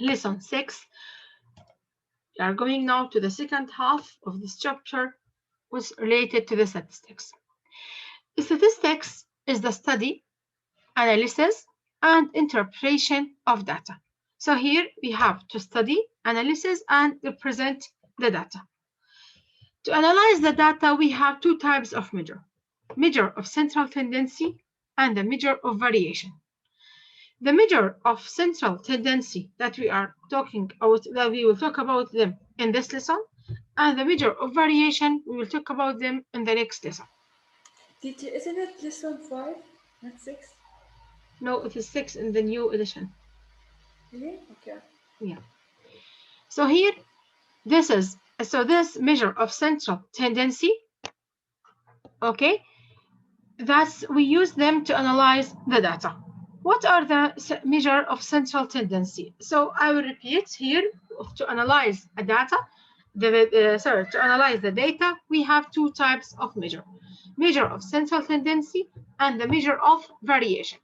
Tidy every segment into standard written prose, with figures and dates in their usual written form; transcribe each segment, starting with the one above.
lesson 6. We are going now to the second half of this chapter, which is related to the statistics. Statistics is the study, analysis, and interpretation of data. So here we have to study, analysis, and represent the data. To analyze the data, we have two types of measure. Measure of central tendency and the measure of variation. The measure of central tendency that we are talking about, that we will talk about them in this lesson, and the measure of variation, we will talk about them in the next lesson. Teacher, isn't it lesson 5, not 6? No, it is 6 in the new edition. Really? Okay. Yeah. So here, this measure of central tendency, okay, thus we use them to analyze the data. What are the measure of central tendency? So I will repeat here, to analyze a data, to analyze the data, we have two types of measure. Measure of central tendency and the measure of variation.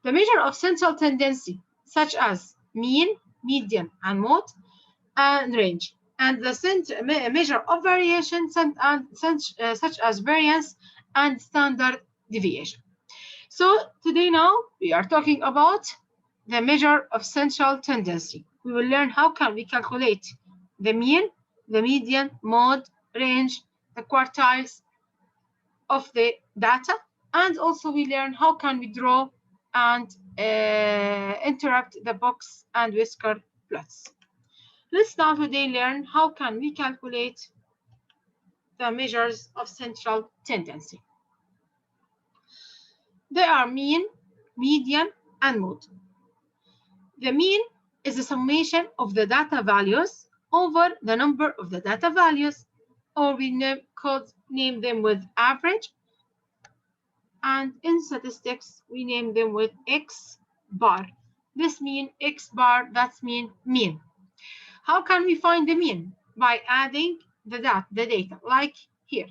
The measure of central tendency, such as mean, median, and mode, and range. And the measure of variation, such as variance and standard deviation. So today now we are talking about the measure of central tendency. We will learn how can we calculate the mean, the median, mode, range, the quartiles of the data, and also we learn how can we draw and interrupt the box and whisker plots. Let's now today learn how can we calculate the measures of central tendency. They are mean, median, and mode. The mean is the summation of the data values over the number of the data values, or we name them with average, and in statistics we name them with X bar. This mean X bar, that's mean mean. How can we find the mean? By adding the data, like here.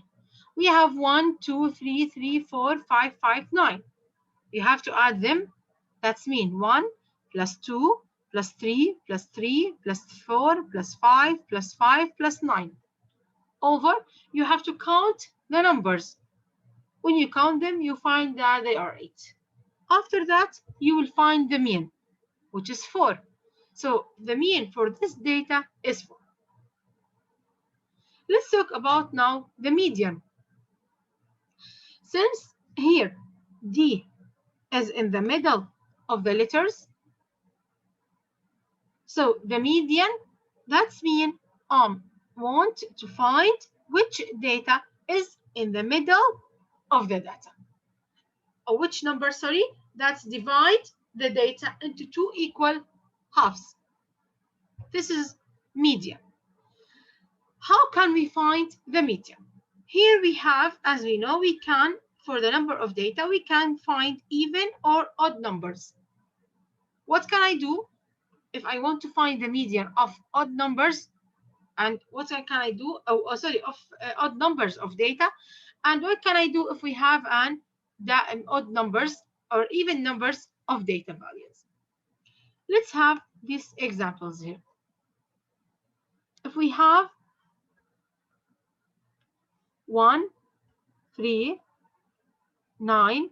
We have 1, 2, 3, 3, 4, 5, 5, 9. You have to add them. That's mean 1 plus 2 plus 3 plus 3 plus 4 plus 5 plus 5 plus 9. Over, you have to count the numbers. When you count them, you find that they are 8. After that, you will find the mean, which is 4. So the mean for this data is 4. Let's talk about now the median. Since here D is in the middle of the letters, so the median, that's mean want to find which data is in the middle of the data. Or which number, sorry, that's divide the data into two equal halves. This is median. How can we find the median? Here we have, as we know, we can, for the number of data, we can find even or odd numbers. What can I do if I want to find the median of odd numbers? And what can I do? Of odd numbers of data. And what can I do if we have odd numbers or even numbers of data values? Let's have these examples here. If we have 1, 3, 9,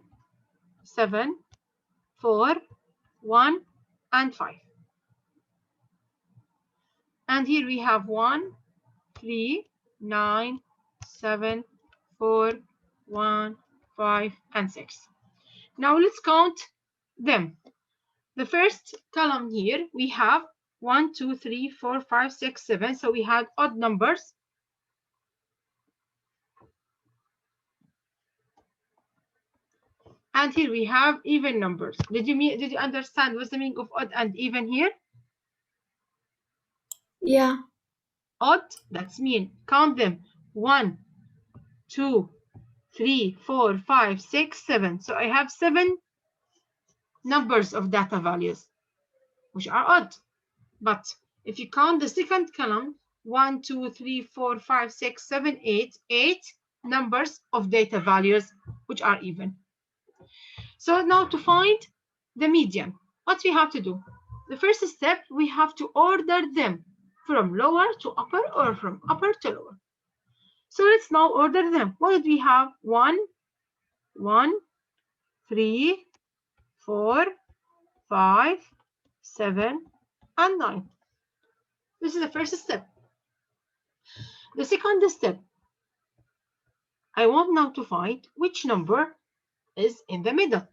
7, 4, 1, and 5. And here we have 1, 3, 9, 7, 4, 1, 5, and 6. Now let's count them. The first column here, we have 1, 2, 3, 4, 5, 6, 7. So we have odd numbers. And here we have even numbers. Did you understand what's the meaning of odd and even here? Yeah. Odd, that's mean count them 1, 2, 3, 4, 5, 6, 7. So I have 7 numbers of data values, which are odd. But if you count the second column, 1, 2, 3, 4, 5, 6, 7, 8 numbers of data values, which are even. So now to find the median, what we have to do? The first step, we have to order them from lower to upper or from upper to lower. So let's now order them. What did we have? 1, 1, 3, 4, 5, 7, and 9. This is the first step. The second step, I want now to find which number is in the middle.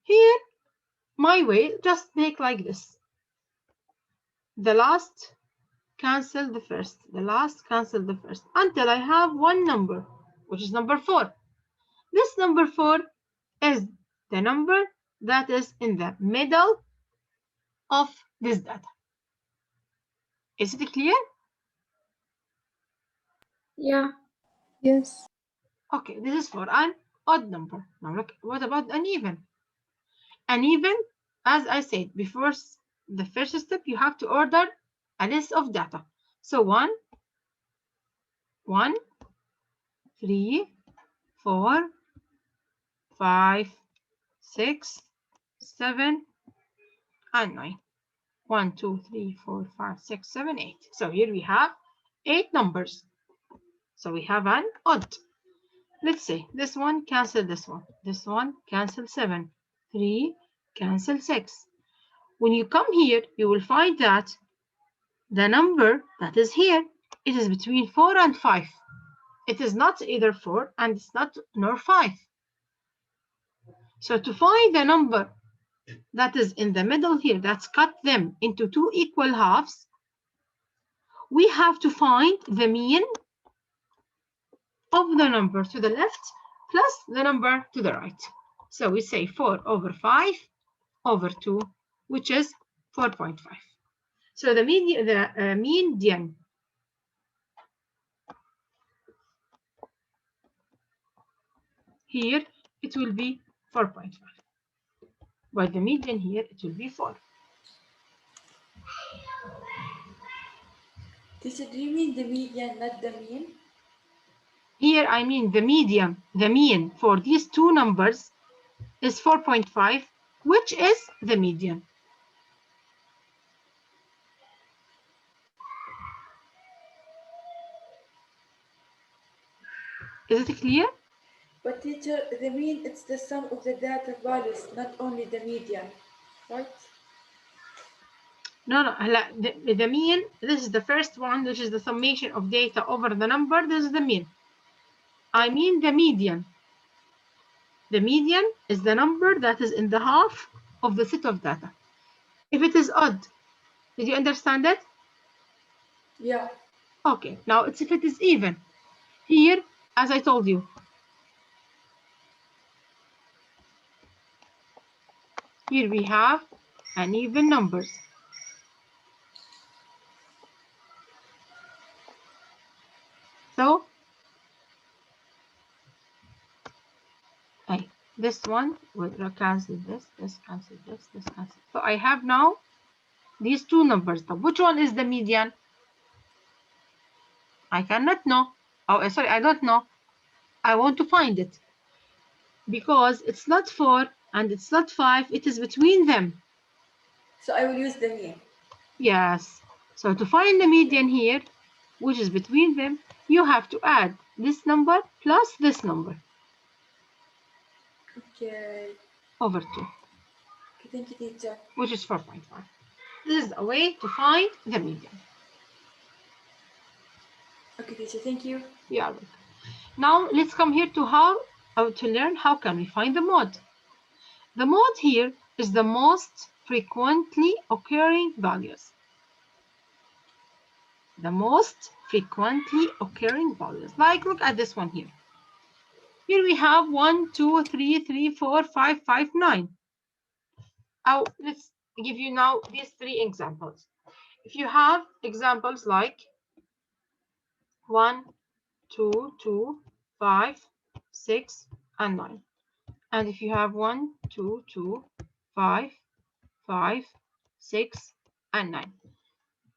Here, my way, just make like this. The last cancel the first. The last cancel the first until I have one number, which is number 4. This number 4 is the number that is in the middle of this data. Is it clear? Yeah. Yes. Okay, this is for an odd number. Now look, what about an even? An even, as I said before, the first step, you have to order a list of data. So 1, 1, 3, 4, 5, 6, 7, and 9. 1, 2, 3, 4, 5, 6, 7, 8. So here we have 8 numbers. So we have an odd. Let's say this one cancel this one. This one cancel 7. 3 cancel 6. When you come here, you will find that the number that is here, it is between 4 and 5. It is not either 4 and it's not nor 5. So to find the number that is in the middle here, that's cut them into 2 equal halves, we have to find the mean of the number to the left plus the number to the right. So we say 4 over 5 over 2, which is 4.5. So the median here, it will be 4.5. But the median here, it will be 4. Teacher, do you mean the median, not the mean? Here, I mean the median, the mean for these two numbers is 4.5, which is the median. Is it clear? But teacher, the mean, it's the sum of the data values, not only the median, right? No, the mean, this is the first one, which is the summation of data over the number. This is the mean. I mean the median. The median is the number that is in the half of the set of data. If it is odd, did you understand that? Yeah. Okay, now it's if it is even. Here, as I told you, here we have an even numbers. So, this one will cancel this, this cancel this, this cancel. So I have now these two numbers. Now, which one is the median? I cannot know. Oh, sorry, I don't know. I want to find it because it's not 4 and it's not 5. It is between them. So I will use the mean. Yes. So to find the median here, which is between them, you have to add this number plus this number. Okay. Over 2. Okay, thank you, teacher. Which is 4.5. This is a way to find the median. Okay, teacher, thank you. You are welcome. Now let's come here to learn how can we find the mode. The mode here is the most frequently occurring values. The most frequently occurring values. Like, look at this one here. Here we have 1, 2, 3, 3, 4, 5, 5, 9. Oh, let's give you now these 3 examples. If you have examples like 1, 2, 2, 5, 6, and 9. And if you have 1, 2, 2, 5, 5, 6, and 9.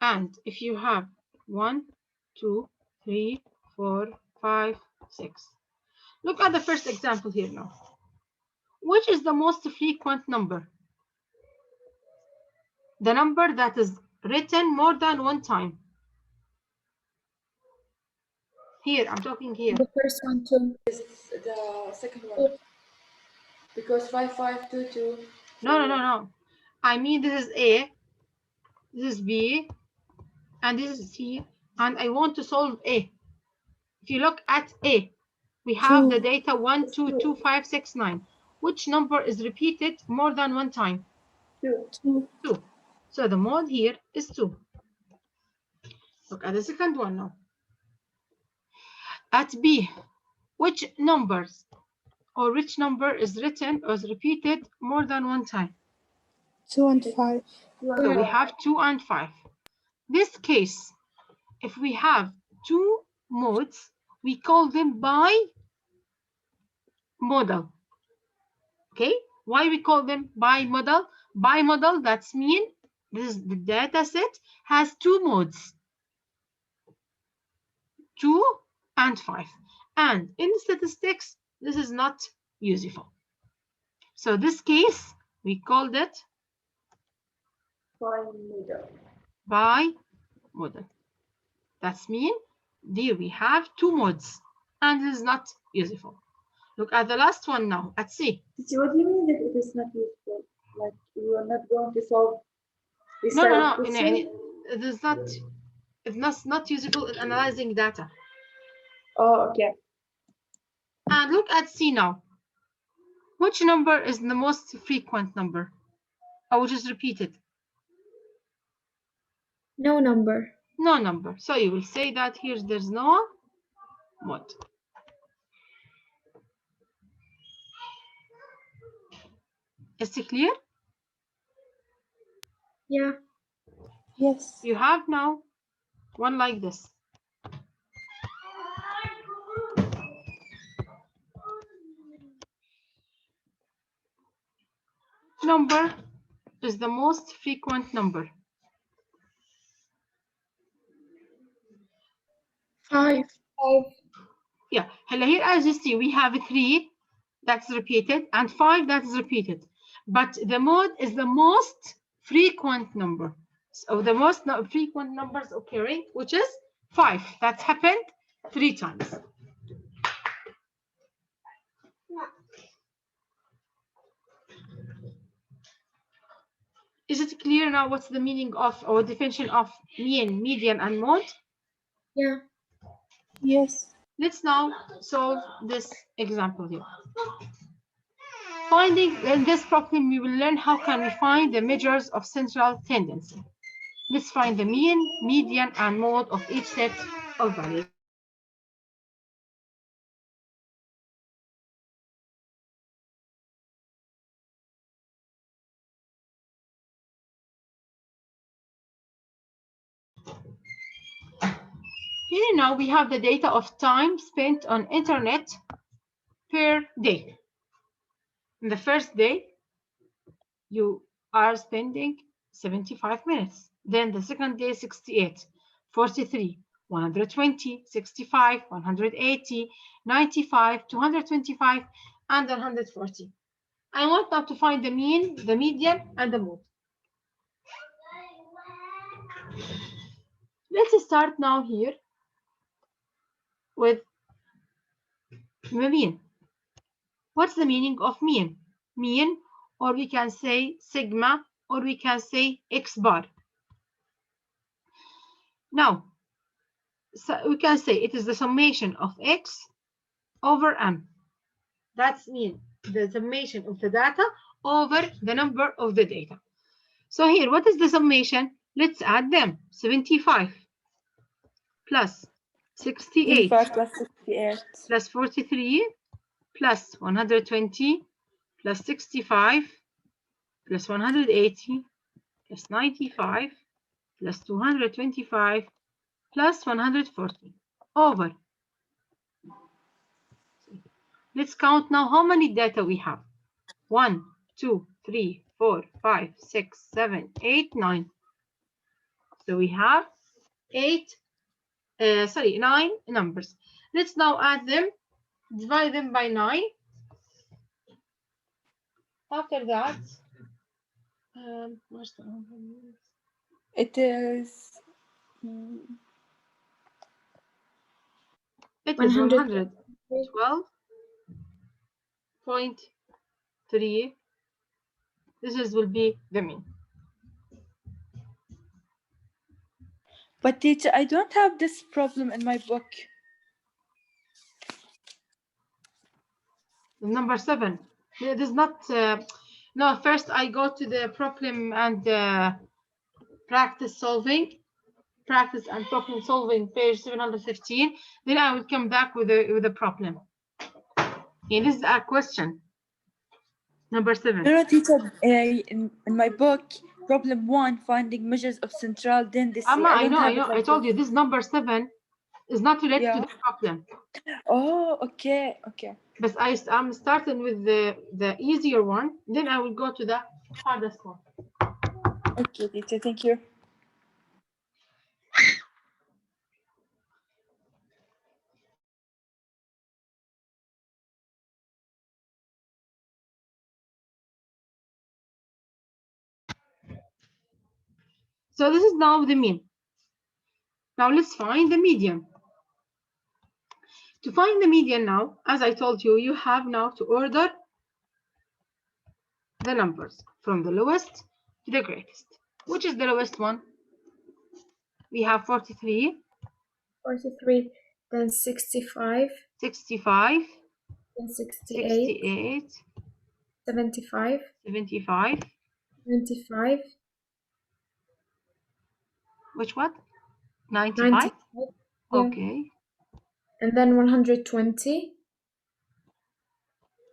And if you have 1, 2, 3, 4, 5, 6. Look at the first example here now. Which is the most frequent number? the number that is written more than one time? Here, I'm talking here. The first one too. Is the second one. Because 5522. No. I mean, this is A, this is B, and this is C, and I want to solve A. If you look at A, we have the data 1, 2, 2, 5, 6, 9. Which number is repeated more than one time? 2. 2. So the mode here is 2. Look at the second one now. At B, which numbers or which number is written or is repeated more than one time? 2 and 5. So we have 2 and 5. This case, if we have two modes, we call them by model. Okay, why we call them by model? By model, that's mean this is the data set has two modes, 2 and 5. And in statistics, this is not useful. So this case, we called it by model. That's mean there we have two modes, and this is not useful. Look at the last one now. Let's see. What do you mean that it is not useful? Like you are not going to solve this No. question? It is not. It's not useful in analyzing data. Oh, okay. And look at C now. Which number is the most frequent number? Or which is repeated? No number. No number. So you will say that here there's no mode. Is it clear? Yeah. Yes. You have now one like this. Number is the most frequent number. 5. Yeah. Here, as you see, we have 3 that's repeated and 5 that is repeated. But the mode is the most frequent number. So the most frequent numbers occurring, which is 5. That's happened 3 times. Is it clear now what's the meaning of or definition of mean, median, and mode? Yeah. Yes. Let's now solve this example here. Finding in this problem, we will learn how can we find the measures of central tendency. Let's find the mean, median, and mode of each set of values. Here now we have the data of time spent on internet per day. In the first day, you are spending 75 minutes. Then the second day, 68, 43, 120, 65, 180, 95, 225, and 140. I want now to find the mean, the median, and the mode. Let's start now here with the mean. What's the meaning of mean? Mean, or we can say sigma, or we can say x bar. Now, so we can say it is the summation of x over m. That's mean, the summation of the data over the number of the data. So here, what is the summation? Let's add them. 75 plus 68 plus 68 plus 43 plus 120 plus 65 plus 180 plus 95 plus 225 plus 140 over. Let's count now how many data we have. 1, 2, 3, 4, 5, 6, 7, 8, 9. So we have 9 numbers. Let's now add them, divide them by 9. After that, Where's the It is it is 112.3. Will be the mean. but teacher, I don't have this problem in my book. Number 7. It is not. No, first I go to the problem and practice and problem solving, page 715. Then I will come back with a problem. Yeah, this is a question. Number 7. No, teacher, in my book, problem 1, finding measures of central tendency. Amma, I know. Like I told you this number 7 is not related to Yeah. the problem. Oh, okay. But I'm starting with the easier one. Then I will go to the hardest one. Okay, teacher, thank you. So this is now the mean. Now let's find the median. To find the median now, as I told you, you have now to order the numbers from the lowest to the greatest. Which is the lowest one? We have 43, 43, then 65, 65, then 68, 68, 75, 75. 95, Which one? 95? 95, yeah. Okay. And then 120,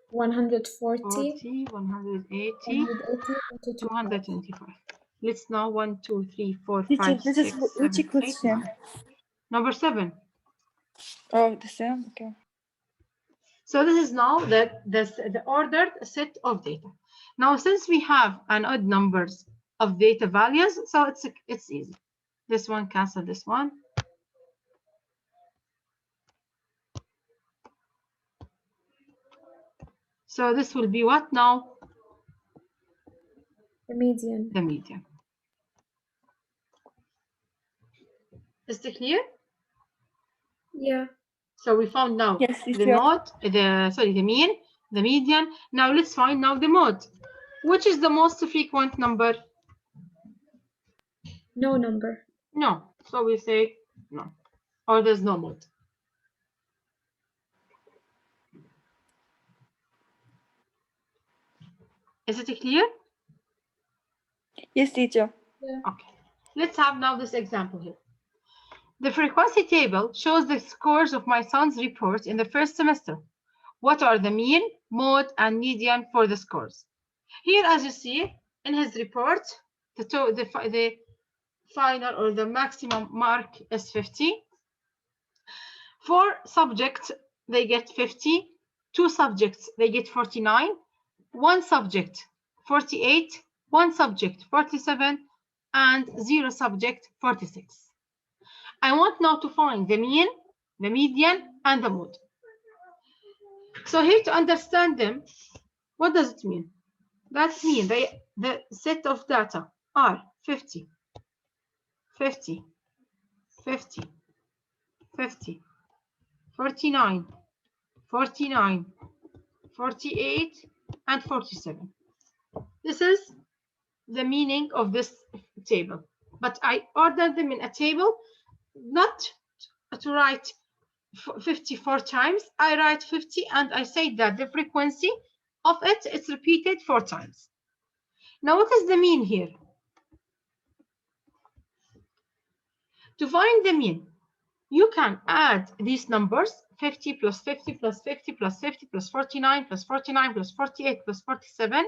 140, 40, 180, 180, 225. Let's now 1, 2, 3, 4, Teacher, 5, this is 6, which 7, 8, question? 9. Number 7. Oh, the same. Okay. So this is now the ordered set of data. Now, since we have an odd numbers of data values, so it's easy. This one cancel this one. So this will be what now? The median. The median. Is it clear? Yeah. So we found now Yes, the mode, the mean, the median. Now let's find now the mode. Which is the most frequent number? No number. No. So we say no. Or there's no mode. Is it clear? Yes, teacher. Yeah. Okay. Let's have now this example here. The frequency table shows the scores of my son's report in the first semester. What are the mean, mode, and median for the scores? Here, as you see, in his report, the final or the maximum mark is 50. 4 subjects, they get 50. 2 subjects, they get 49. 1 subject, 48. 1 subject, 47. And 0 subject, 46. I want now to find the mean, the median, and the mode. So here to understand them, what does it mean? That means the set of data are 50, 50, 50, 50, 49, 49, 48, and 47. This is the meaning of this table. But I ordered them in a table not to write 54 times. I write 50 and I say that the frequency of it is repeated 4 times. Now, what is the mean here? To find the mean, you can add these numbers, 50 plus 50 plus 50 plus 50 plus 49 plus 49 plus 48 plus 47,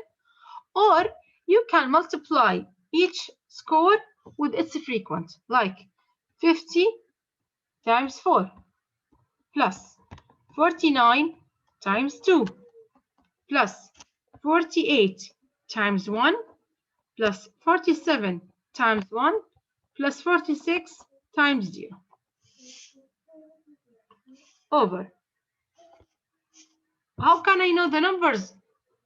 or you can multiply each score with its frequent, like 50 times 4 plus 49 times 2 plus 48 times 1 plus 47 times 1 plus 46 times 0 over. How can I know the numbers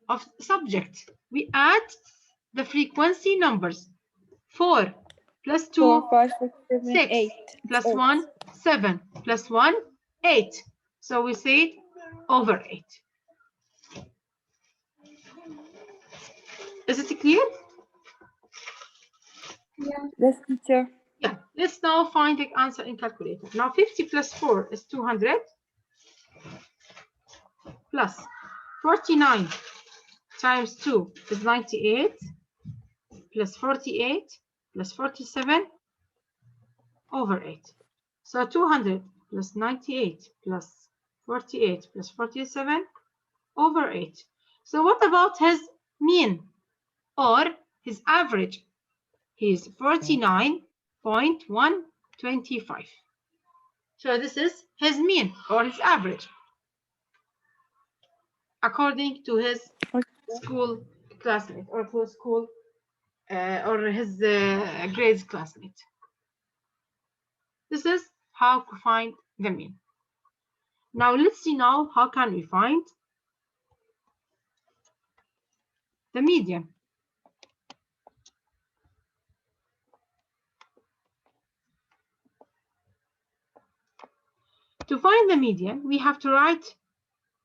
of subject? We add the frequency numbers. 4 plus 2, 4, 5, 6, 7, 6, 8. plus 1, 7, plus 1, 8. So we say it over 8. Is it clear? Yeah. Yes, teacher. Yeah. Let's now find the answer in calculator. Now 50 plus 4 is 200 plus 49 times 2 is 98 plus 48 plus 47 over 8. So 200 plus 98 plus 48 plus 47 over 8. So what about his mean or his average? He is 49.125. So this is his mean or his average according to his school classmate or to school or his grades classmate. This is how to find the mean. Now let's see now how can we find the median. To find the median, we have to write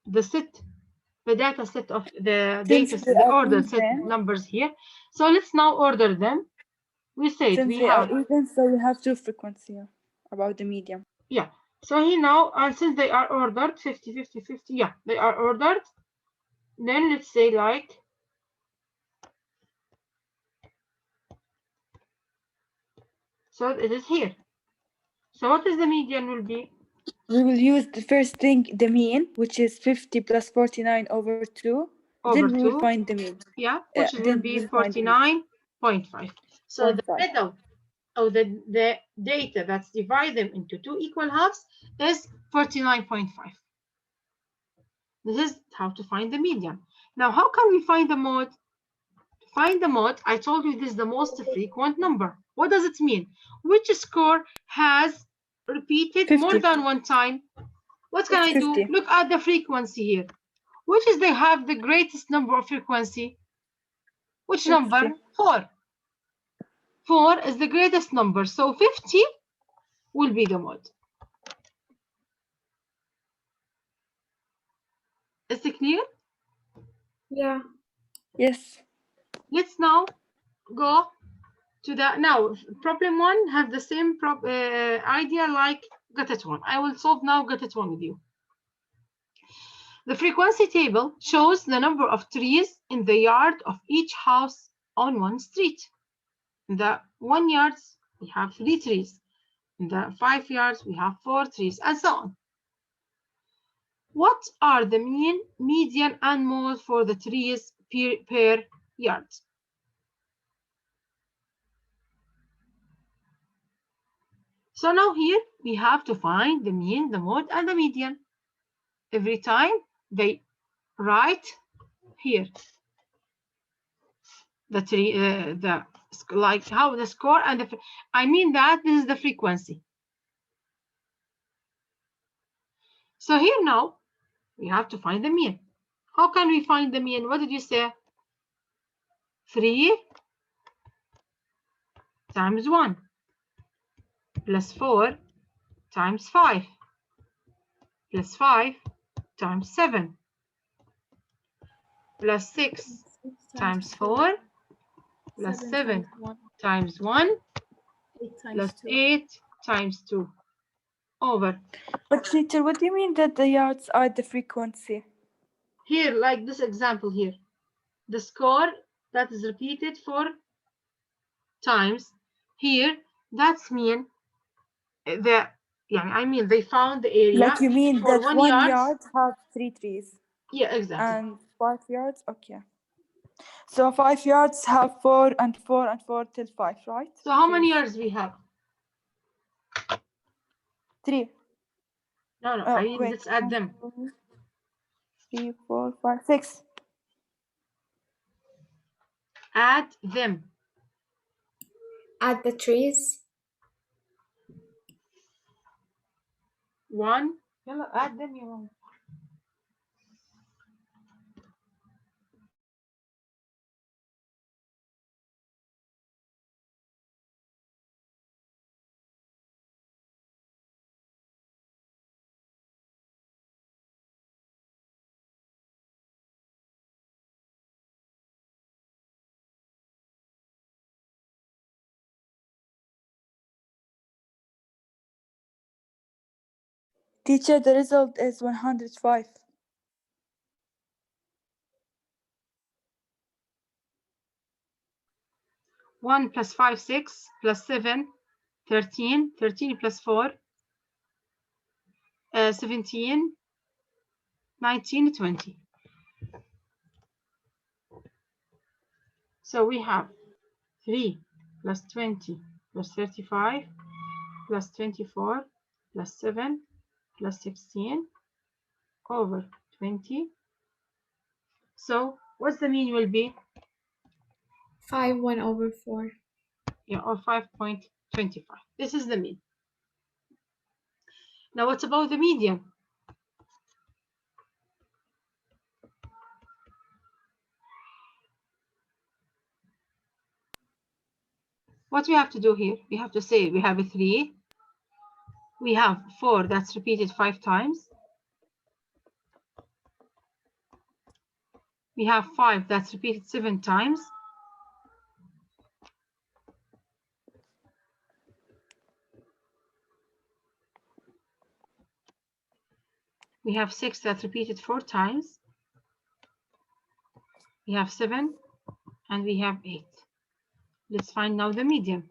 the data set of the ordered set numbers here. So let's now order them. We said Since we they have are even, so we have two frequency about the medium. Yeah. So here now, and since they are ordered 50, 50, 50, yeah, they are ordered. Then let's say like so it is here. So what is the median will be? We will use the first thing, the mean, which is 50 plus 49 over 2. Over Then we 2. will find the mean. Yeah, which will Then be we'll find the mean. 49.5. So the middle of the data that's divide them into two equal halves is 49.5. This is how to find the median. Now, how can we find the mode? To find the mode, I told you this is the most frequent number. What does it mean? Which score has repeated 50. more than one time? What can I do? 50. Look at the frequency here. Which is they have the greatest number of frequency? Which 50. number? 4. 4 is the greatest number. So 50 will be the mode. Is it clear? Yeah. Yes. Let's now go to the now problem 1 have the same idea like get it 1. I will solve now get it 1 with you. The frequency table shows the number of trees in the yard of each house on one street. In the 1 yards, we have 3 trees. In the 5 yards, we have 4 trees, and so on. What are the mean, median, and mode for the trees per yard? So now here we have to find the mean, the mode, and the median. Every time they write here the tree, like how the score and the, I mean that this is the frequency. So here now we have to find the mean. How can we find the mean? What did you say? 3 times 1 plus 4 times 5 plus 5 times 7 plus 6 times 4 plus 7 times 1 plus 8 times 2 over. But teacher, what do you mean that the yards are the frequency? Here, like this example here, the score that is repeated 4 times. Here, that's mean the I mean they found the area. Like you mean for that 1 one yard yard have 3 trees? Yeah, exactly. And 5 yards? Okay. So 5 yards have 4 and 4 and 4 till 5, right? So how many yards we have? 3. No, I mean let's add them. 3, 4, 5, 6. Add them. Add the trees. 1. Add them. Teacher, the result is 105. 1 plus 5, 6, plus 7, 13, 13 plus 4, 17, 19, 20. So we have 3 plus 20 plus 35 plus 24 plus 7 plus 16 over 20. So what's the mean will be? 5, 1 over 4. Yeah, or 5.25. This is the mean. Now what about the median? What we have to do here? We have to say we have a 3. We have 4 that's repeated 5 times. We have 5 that's repeated 7 times. We have 6 that's repeated 4 times. We have 7 and we have 8. Let's find now the median.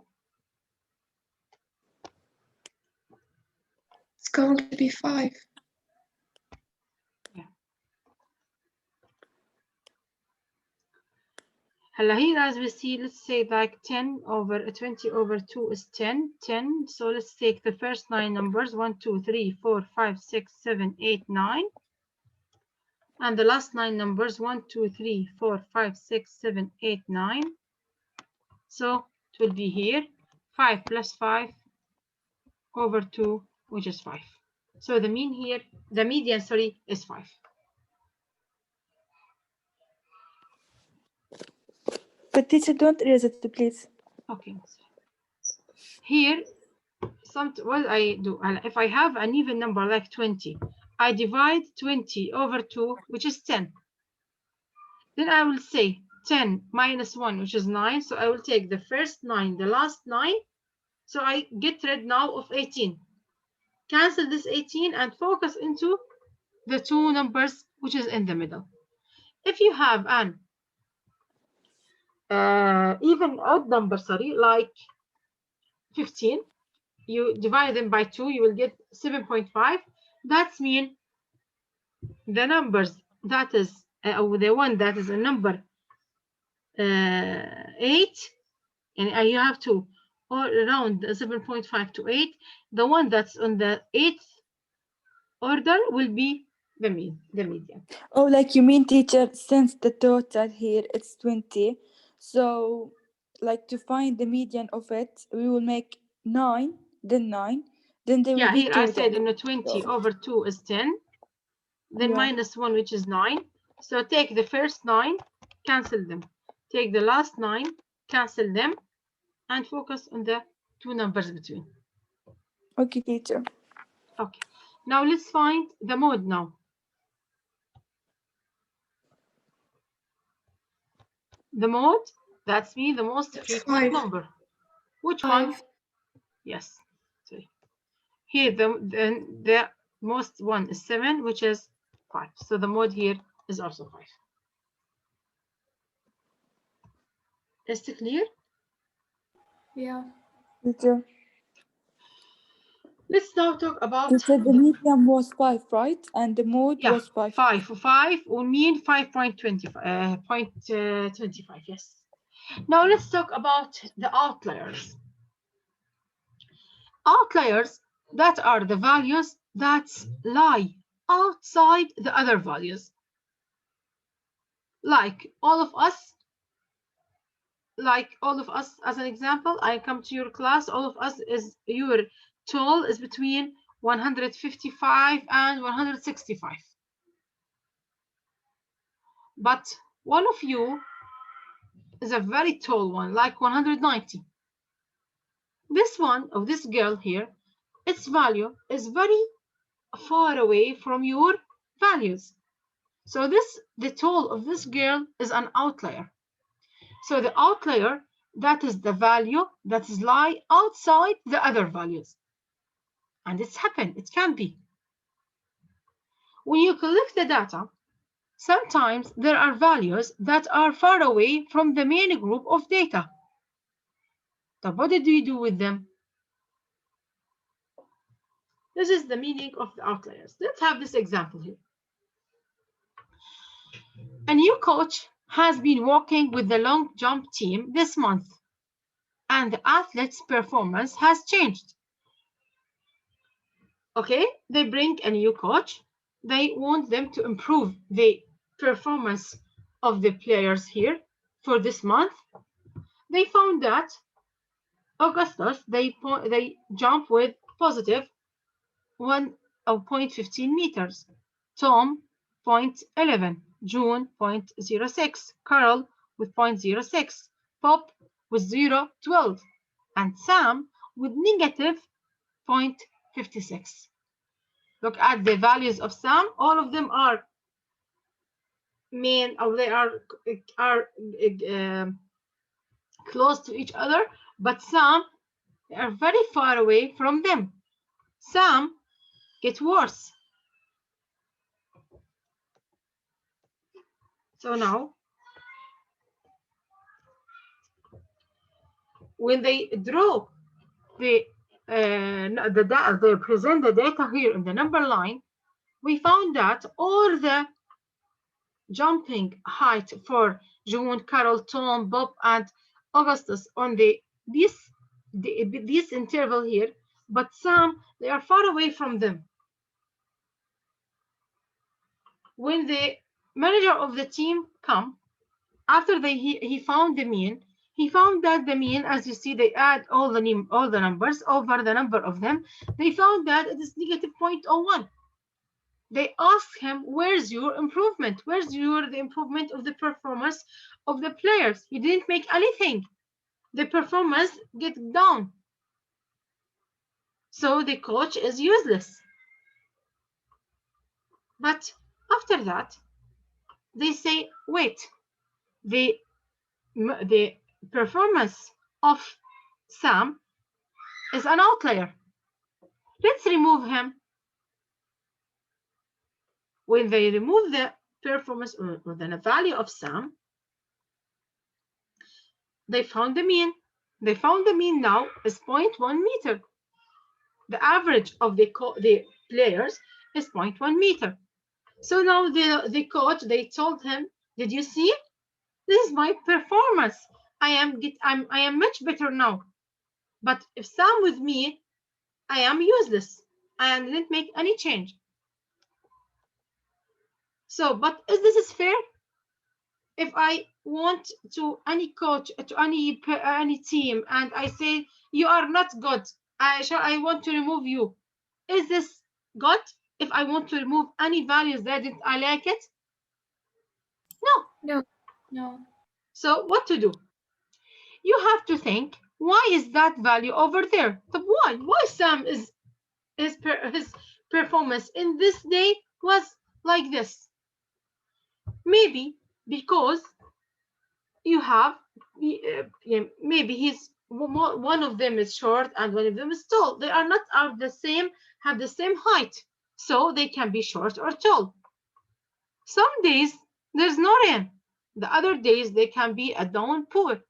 It's going to be 5. Here, as we see, let's say like 10 over 20 over 2 is 10. 10. So let's take the first 9 numbers 1, 2, 3, 4, 5, 6, 7, 8, 9. And the last 9 numbers 1, 2, 3, 4, 5, 6, 7, 8, 9. So it will be here 5 plus 5 over 2, which is 5. So the mean here, the median, sorry, is 5. But teacher, don't erase it, please. Okay. Here, what I do, if I have an even number like 20, I divide 20 over 2, which is 10. Then I will say 10 minus 1, which is 9. So I will take the first 9, the last 9. So I get rid now of 18. Cancel this 18 and focus into the 2 numbers, which is in the middle. If you have an even odd number, sorry, like 15, you divide them by 2, you will get 7.5. That's mean the numbers that is the one that is a number 8, and you have to or around 7.5 to 8. The one that's on the 8th order will be the median. Oh, like you mean, teacher, since the total here it's 20, so like to find the median of it, we will make 9, then 9, then there will be here 2 I said then. in the 20 over 2 is 10, then Yeah. minus 1, which is 9. So take the first 9, cancel them. Take the last 9, cancel them, and focus on the 2 numbers between. Okay, teacher. Okay. Now let's find the mode now. The mode, that's me, the most frequent 5. number. Which 5. one? Yes. Sorry. Here, the most one is 7, which is 5. So the mode here is also 5. Is it clear? Yeah. Teacher. Let's now talk about Teacher, the median was 5, right? And the mode was 5. 5 will mean 5.25. 0.25, yes. Now let's talk about the outliers. Outliers, that are the values that lie outside the other values. Like all of us, as an example, I come to your class, all of us is your tall is between 155 and 165. But one of you is a very tall one, like 190. This one of this girl here, its value is very far away from your values. So the tall of this girl is an outlier. So the outlier, that is the value that is lie outside the other values. And it's happened, it can be. When you collect the data, sometimes there are values that are far away from the main group of data. So what did we do with them? This is the meaning of the outliers. Let's have this example here. A new coach has been working with the long jump team this month, and the athlete's performance has changed. Okay, they bring a new coach. They want them to improve the performance of the players here for this month. They found that Augustus, they jump with positive 1.15 meters, Tom 0.11, June 0.06, Carol with 0.06, Bob with 0.12, and Sam with negative 0.56. Look at the values of Sam. All of them are mean, or they are close to each other, but Sam, they are very far away from them. Sam gets worse. So now, when they draw they present the data here in the number line, we found that all the jumping height for June, Carol, Tom, Bob, and Augustus on this interval here, but Sam, they are far away from them. When the manager of the team come, after he found the mean, he found that the mean, as you see, they add all the numbers over the number of them. They found that it is negative 0.01. They asked him, where's your improvement? Where's the improvement of the performance of the players? He didn't make anything. The performance gets down. So the coach is useless. But after that, they say, wait, the performance of Sam is an outlier. Let's remove him. When they remove the performance or the value of Sam, they found the mean. They found the mean now is 0.1 meter. The average of the players is 0.1 meter. So now the coach, they told him, did you see? This is my performance. I am much better now. But if Sam with me, I am useless. I didn't make any change. So, but is this fair? If I want to any coach, to any team, and I say you are not good, I want to remove you. Is this good? If I want to remove any values that I like it? No. No. No. So what to do? You have to think, why is that value over there? But why? Why Sam is his performance in this day was like this? Maybe because you have maybe one of them is short and one of them is tall. They are not have the same height, so they can be short or tall. Some days there's no rain. The other days they can be a downpour.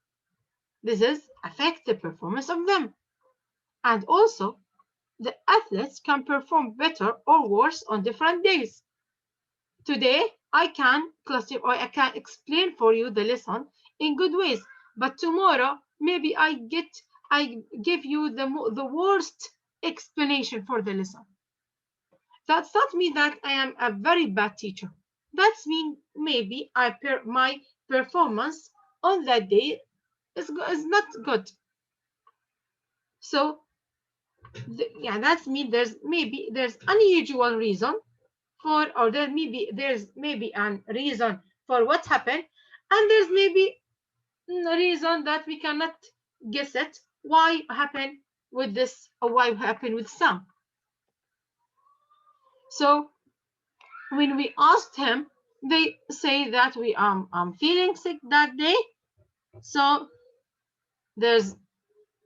This is affect the performance of them. And also the athletes can perform better or worse on different days. Today I can classify or I can explain for you the lesson in good ways, but tomorrow maybe I give you the worst explanation for the lesson. That's not mean that I am a very bad teacher. That's mean maybe my performance on that day is not good. So yeah, that's mean there's unusual reason for, or there's maybe an reason for what happened, and there's maybe a reason that we cannot guess it why happened with this or why happened with some. So when we asked him, they say that I'm feeling sick that day. So this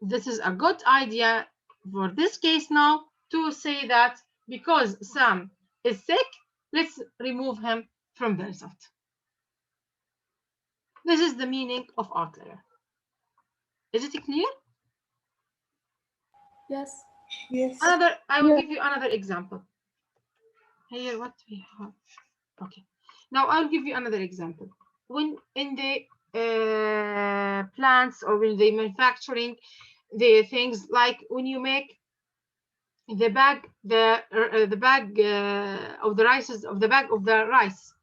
is a good idea for this case now to say that because Sam is sick, let's remove him from the result. This is the meaning of outlier. Is it clear? Yes. Yes. I will give you another example. Here, what we have. Okay. Now I'll give you another example. When in the plants or when they manufacturing the things, like when you make the bag, the bag of the rice.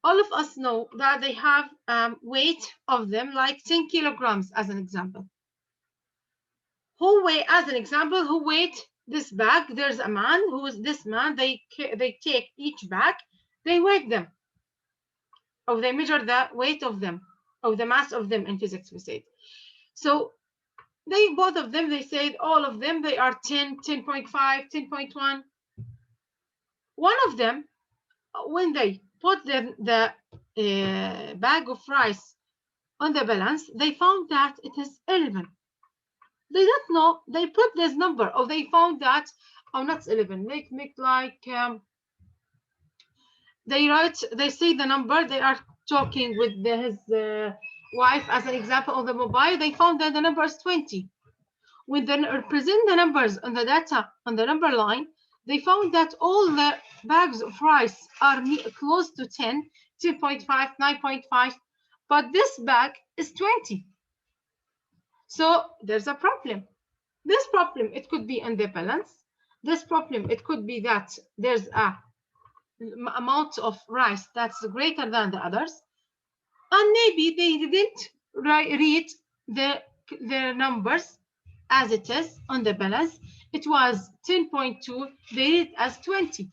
All of us know that they have weight of them like 10 kilograms as an example. Who weigh, as an example, who weight this bag? There's a man who is this man. They take each bag, they weight them, or they measure the weight of them, of the mass of them in physics, we said. So they, both of them, they said all of them, they are 10, 10.5, 10.1. One of them, when they put the bag of rice on the balance, they found that it is 11. They don't know, they put this number, or they found that, oh, not 11, make like, they say the number, they are talking with his wife as an example on the mobile, they found that the number is 20. When they represent the numbers on the data on the number line, they found that all the bags of rice are close to 10, 10.5, 9.5, but this bag is 20. So there's a problem. This problem, it could be in the balance. This problem, it could be that there's a amount of rice that's greater than the others, and maybe they didn't read the numbers as it is on the balance. It was 10.2, they read it as 20.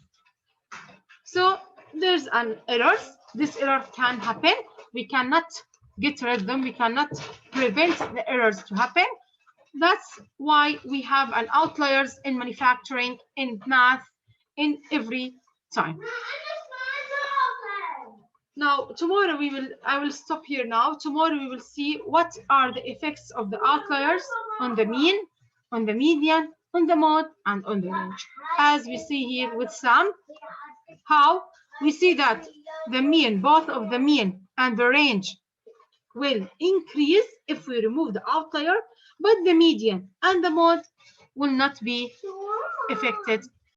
So there's an error. This error can happen. We cannot get rid of them. We cannot prevent the errors to happen. That's why we have an outliers in manufacturing, in math, in every time. Now, tomorrow I will stop here now. Tomorrow we will see what are the effects of the outliers on the mean, on the median, on the mode, and on the range. As we see here with Sam, how we see that the mean, both of the mean and the range, will increase if we remove the outlier, but the median and the mode will not be affected